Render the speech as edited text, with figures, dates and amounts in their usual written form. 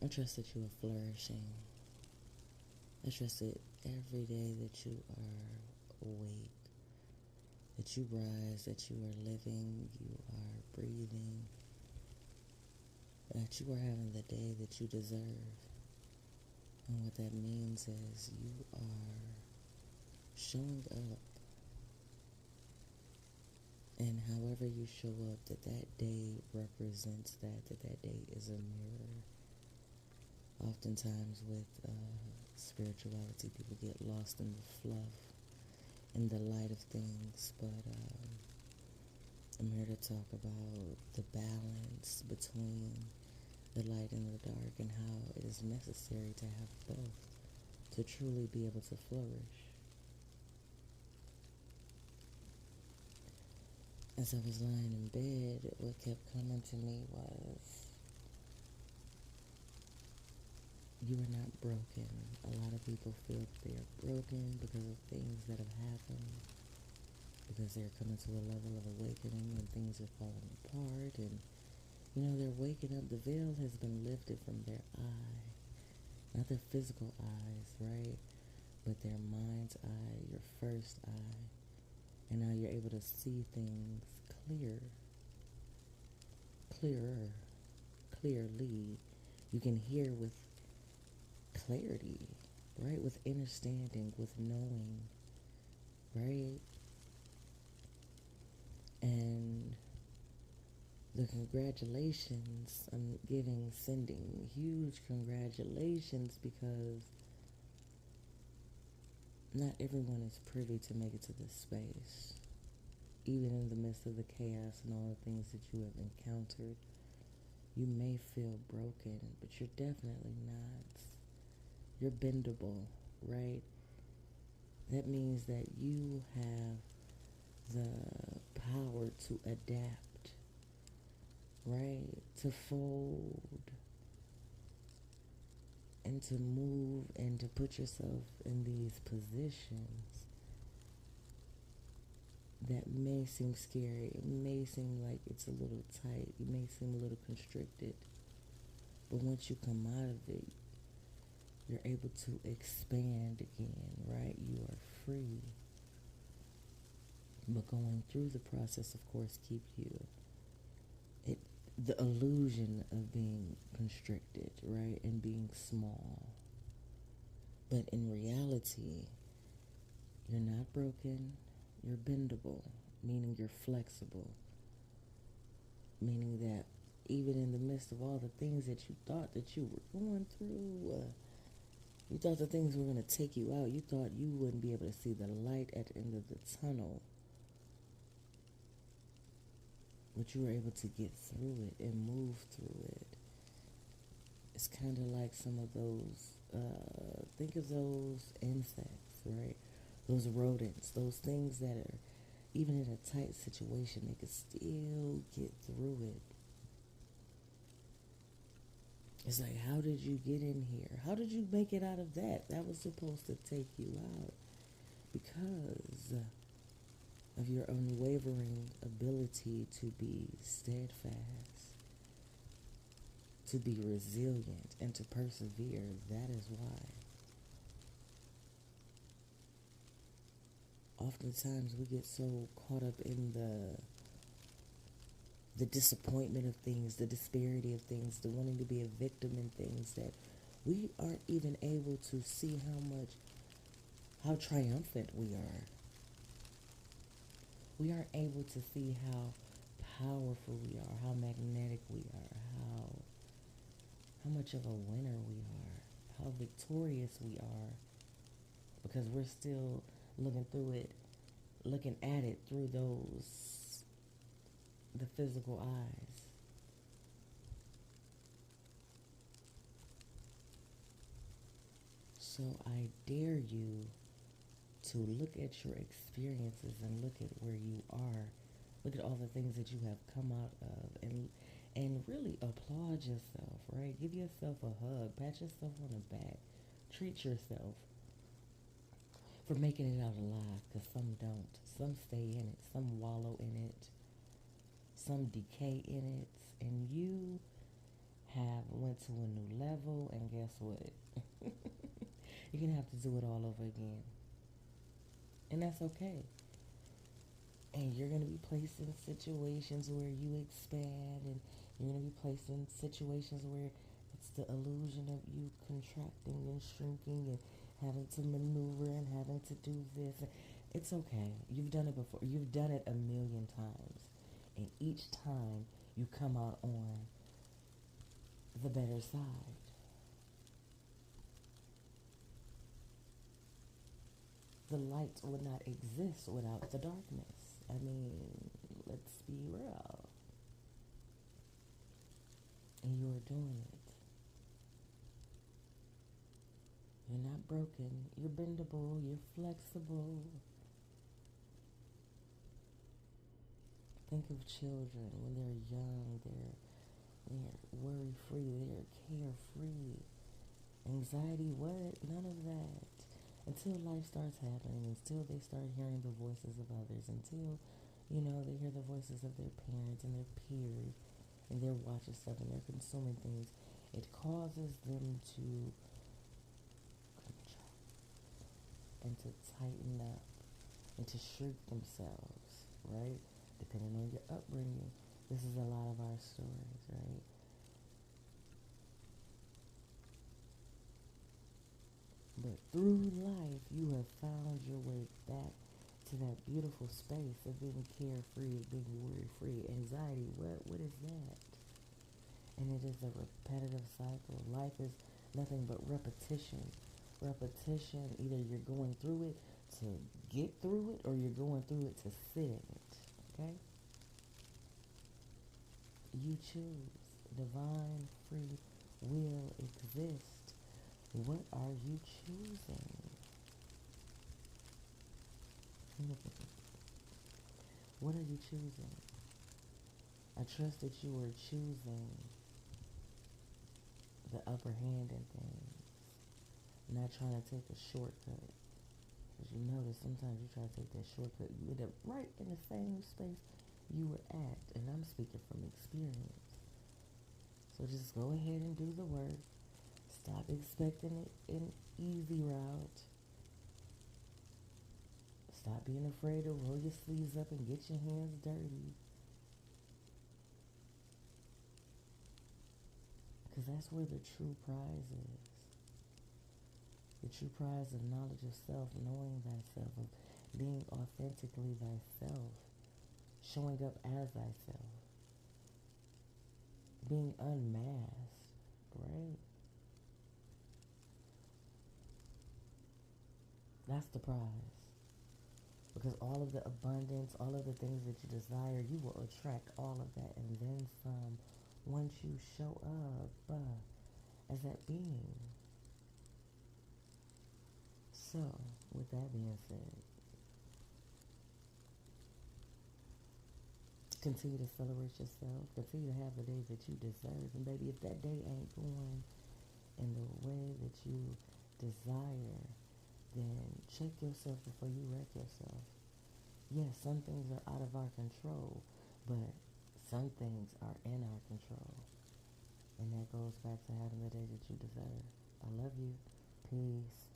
I trust that you are flourishing. I trust that every day that you are awake, that you rise, that you are living, you are breathing, that you are having the day that you deserve. And what that means is you are showing up. And however you show up, that day represents that day is a mirror. Oftentimes with spirituality, people get lost in the fluff, in the light of things, but I'm here to talk about the balance between the light and the dark and how it is necessary to have both to truly be able to flourish. As I was lying in bed, what kept coming to me was, you are not broken. A lot of people feel that they are broken because of things that have happened, because they're coming to a level of awakening and things are falling apart, and they're waking up. The veil has been lifted from their eye, not their physical eyes, right? But their mind's eye, your first eye, and now you're able to see things clearer, clearly. You can hear with clarity, right? With understanding, with knowing, right? And the congratulations I'm sending huge congratulations, because not everyone is privy to make it to this space. Even in the midst of the chaos and all the things that you have encountered, you may feel broken, but you're definitely not. You're bendable, right? That means that you have the power to adapt, right? To fold and to move and to put yourself in these positions that may seem scary. It may seem like it's a little tight. You may seem a little constricted. But once you come out of it, you're able to expand again, right? You are free. But going through the process, of course, keeps you the illusion of being constricted, right? And being small. But in reality, you're not broken. You're bendable, meaning you're flexible. Meaning that even in the midst of all the things that you thought that you were going through, you thought the things were going to take you out. You thought you wouldn't be able to see the light at the end of the tunnel. But you were able to get through it and move through it. It's kind of like some of those, think of those insects, right? Those rodents, those things that are, even in a tight situation, they can still get through it. It's like, how did you get in here? How did you make it out of that? That was supposed to take you out. Because of your unwavering ability to be steadfast, to be resilient, and to persevere. That is why. Oftentimes we get so caught up in the disappointment of things, the disparity of things, the wanting to be a victim in things, that we aren't even able to see how triumphant we are. We aren't able to see how powerful we are, how magnetic we are, how much of a winner we are, how victorious we are, because we're still looking at it through the physical eyes. So I dare you to look at your experiences and look at where you are. Look at all the things that you have come out of, and really applaud yourself, right? Give yourself a hug, pat yourself on the back, treat yourself for making it out alive, because some don't. Some stay in it, some wallow in it, some decay in it, and you have went to a new level, and guess what? You're gonna have to do it all over again, and that's okay. And you're gonna be placed in situations where you expand, and you're gonna be placed in situations where it's the illusion of you contracting and shrinking and having to maneuver and having to do this. It's okay. You've done it before. You've done it a million times, and each time you come out on the better side. The light would not exist without the darkness. I mean, let's be real. And you are doing it. You're not broken. You're bendable. You're flexible. Think of children when they're young. They're worry-free. They're carefree. Anxiety, what? None of that. Until life starts happening, until they start hearing the voices of others, until, they hear the voices of their parents and their peers, and they're watching stuff and they're consuming things, it causes them to contract and to tighten up and to shrink themselves, right? Depending on your upbringing. This is a lot of our stories, right? But through life, you have found your way back to that beautiful space of being carefree, of being worry-free. Anxiety, what is that? And it is a repetitive cycle. Life is nothing but repetition. Repetition, either you're going through it to get through it or you're going through it to sit in it, okay? You choose. Divine free will exists. What are you choosing? What are you choosing? I trust that you are choosing the upper hand in things, not trying to take a shortcut. Because you notice sometimes you try to take that shortcut, you end up right in the same space you were at. And I'm speaking from experience. So just go ahead and do the work. Stop expecting an easy route. Stop being afraid to roll your sleeves up and get your hands dirty. Because that's where the true prize is. The true prize of knowledge of self, knowing thyself, of being authentically thyself, showing up as thyself, being unmasked, right? That's the prize. Because all of the abundance, all of the things that you desire, you will attract all of that and then some once you show up as that being. So, with that being said, continue to celebrate yourself. Continue to have the days that you deserve. And baby, if that day ain't going in the way that you desire, then check yourself before you wreck yourself. Yes, some things are out of our control, but some things are in our control. And that goes back to having the day that you deserve. I love you. Peace.